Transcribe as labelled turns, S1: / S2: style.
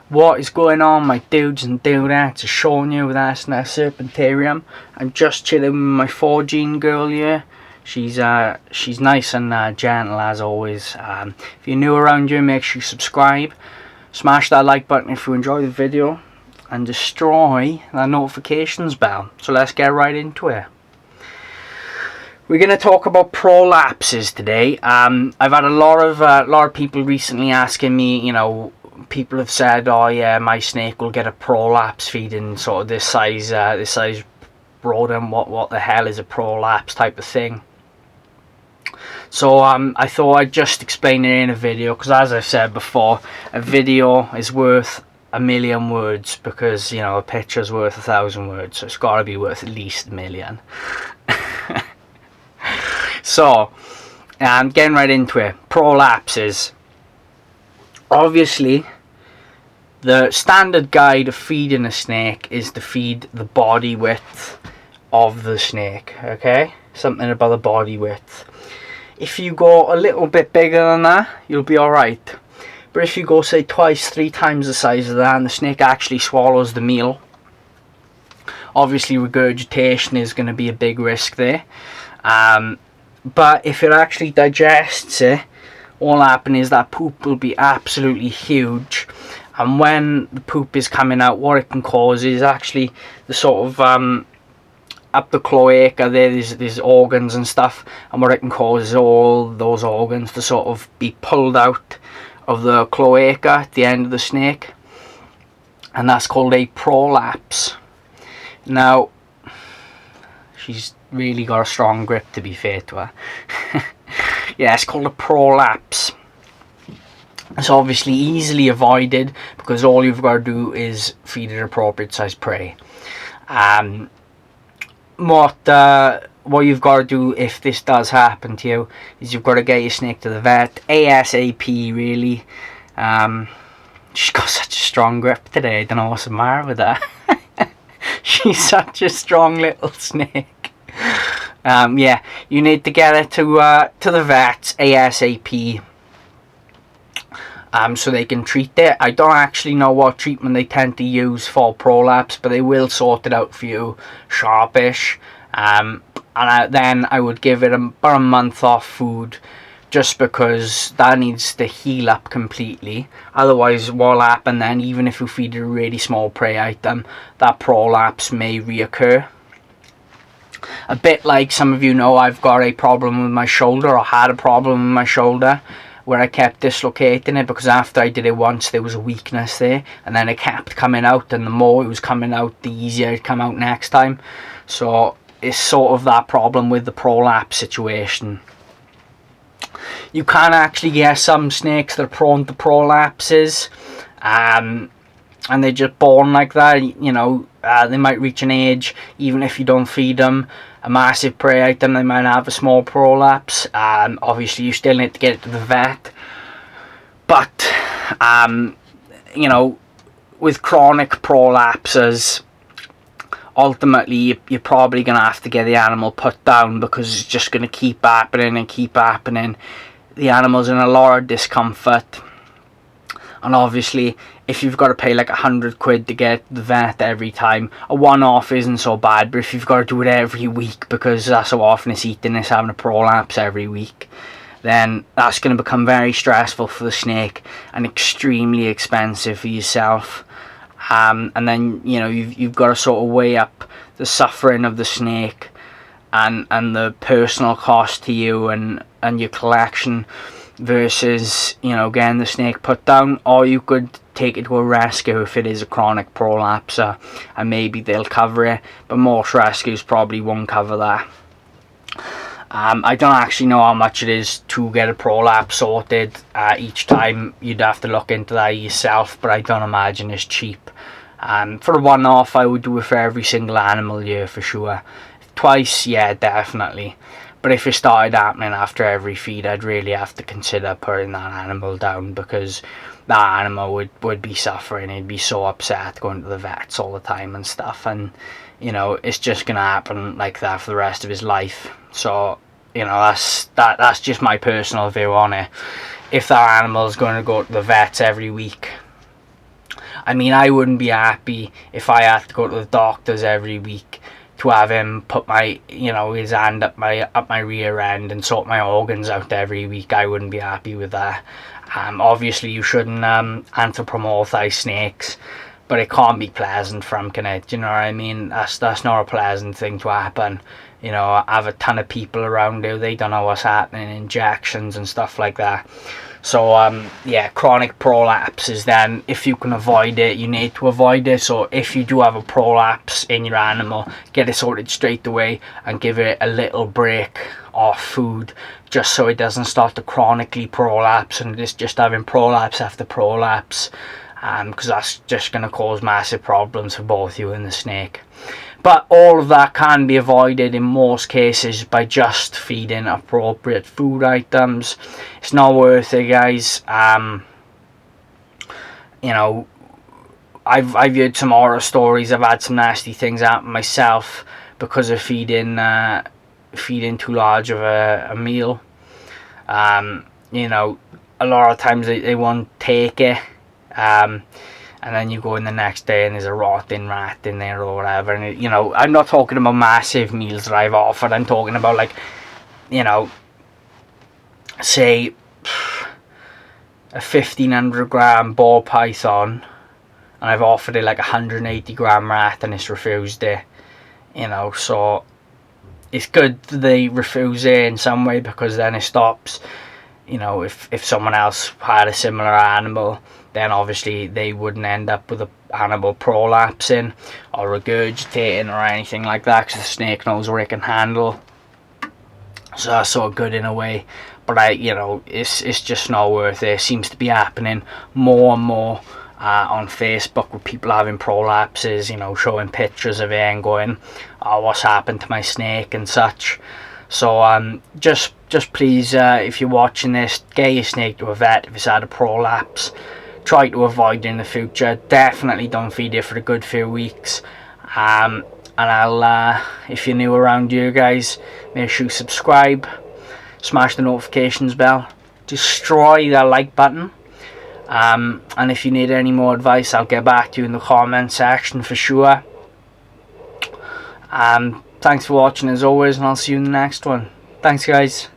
S1: What is going on, my dudes and dudettes? It's Sean here with Arsena Serpentarium. I'm just chilling with my 4Gene girl here. She's nice and gentle as always. If you're new around here, make sure you subscribe. Smash that like button if you enjoy the video. And destroy that notifications bell. So let's get right into it. We're going to talk about prolapses today. I've had a lot of people recently asking me, you know, people have said, oh yeah, my snake will get a prolapse feeding sort of this size rodent. What the hell is a prolapse type of thing? So I thought I'd just explain it in a video, because as I've said before, a video is worth a million words, because, you know, a picture's worth 1,000 words, so it's got to be worth at least a million. So getting right into it. Prolapses. Obviously, the standard guide of feeding a snake is to feed the body width of the snake, okay? Something about the body width. If you go a little bit bigger than that, you'll be alright. But if you go, say, twice, 3 times the size of that, and the snake actually swallows the meal, obviously regurgitation is going to be a big risk there. But if it actually digests it, all happen is that poop will be absolutely huge, and when the poop is coming out, what it can cause is actually the sort of up the cloaca there's organs and stuff, and what it can cause is all those organs to sort of be pulled out of the cloaca at the end of the snake, and that's called a prolapse. Now, she's really got a strong grip, to be fair to her. Yeah, it's called a prolapse. It's obviously easily avoided, because all you've got to do is feed it appropriate size prey. What you've got to do if this does happen to you is you've got to get your snake to the vet ASAP, really. She's got such a strong grip today, I don't know what's the matter with her. She's such a strong little snake. Yeah, you need to get it to the vets ASAP, so they can treat it. I don't actually know what treatment they tend to use for prolapse, but they will sort it out for you sharpish. And then I would give it about a month off food, just because that needs to heal up completely. Otherwise, what'll happen then, even if you feed it a really small prey item, that prolapse may reoccur. A bit like some of you know, I've got a problem with my shoulder, or had a problem with my shoulder, where I kept dislocating it, because after I did it once there was a weakness there, and then it kept coming out, and the more it was coming out, the easier it come out next time. So it's sort of that problem with the prolapse situation. You can actually get some snakes that are prone to prolapses, and they're just born like that. You know, they might reach an age, even if you don't feed them a massive prey item, they might have a small prolapse. Obviously you still need to get it to the vet, but you know, with chronic prolapses, ultimately you're probably going to have to get the animal put down, because it's just going to keep happening and keep happening. The animal's in a lot of discomfort, and obviously if you've got to pay like 100 quid to get the vet every time, a one-off isn't so bad. But if you've got to do it every week, because that's how often it's eating, it's having a prolapse every week, then that's going to become very stressful for the snake and extremely expensive for yourself. And then, you know, you've got to sort of weigh up the suffering of the snake and the personal cost to you and your collection, versus, you know, getting the snake put down. Or you could take it to a rescue if it is a chronic prolapse, and maybe they'll cover it, but most rescues probably won't cover that. I don't actually know how much it is to get a prolapse sorted. Each time you'd have to look into that yourself, but I don't imagine it's cheap. For a one-off, I would do it for every single animal here for sure. Twice, yeah, definitely. But if it started happening after every feed, I'd really have to consider putting that animal down, because that animal would be suffering. He'd be so upset going to the vets all the time and stuff, and you know, it's just gonna happen like that for the rest of his life. So, you know, that's just my personal view on it. If that animal is going to go to the vets every week, I mean, I wouldn't be happy if I had to go to the doctors every week to have him put my, you know, his hand up my rear end and sort my organs out every week. I wouldn't be happy with that. Obviously you shouldn't anthropomorphize snakes, but it can't be pleasant for them, can it? You know what I mean? That's not a pleasant thing to happen. You know, I have a ton of people around who they don't know what's happening, injections and stuff like that. So yeah, chronic prolapses, then if you can avoid it, you need to avoid it. So if you do have a prolapse in your animal, get it sorted straight away and give it a little break off food, just so it doesn't start to chronically prolapse and it's just having prolapse after prolapse, because that's just going to cause massive problems for both you and the snake. But all of that can be avoided in most cases by just feeding appropriate food items. It's not worth it, guys. You know, I've heard some horror stories. I've had some nasty things happen myself because of feeding too large of a meal. You know, a lot of times they won't take it. And then you go in the next day and there's a rotting rat in there or whatever. And it, you know, I'm not talking about massive meals that I've offered. I'm talking about, like, you know, say a 1500 gram ball python, and I've offered it like a 180 gram rat and it's refused it. You know, so it's good that they refuse it in some way, because then it stops. You know, if someone else had a similar animal, then obviously they wouldn't end up with the animal prolapsing or regurgitating or anything like that, because the snake knows where it can handle. So that's sort of good in a way. But you know, it's just not worth it. It seems to be happening more and more on Facebook, with people having prolapses, you know, showing pictures of it and going, oh, what's happened to my snake and such. So just please, if you're watching this, get your snake to a vet if it's had a prolapse. Try to avoid it in the future. Definitely don't feed it for a good few weeks. And I'll, if you're new around here, guys, make sure you subscribe, smash the notifications bell, destroy that like button. And if you need any more advice, I'll get back to you in the comment section for sure. Thanks for watching as always, and I'll see you in the next one. Thanks, guys.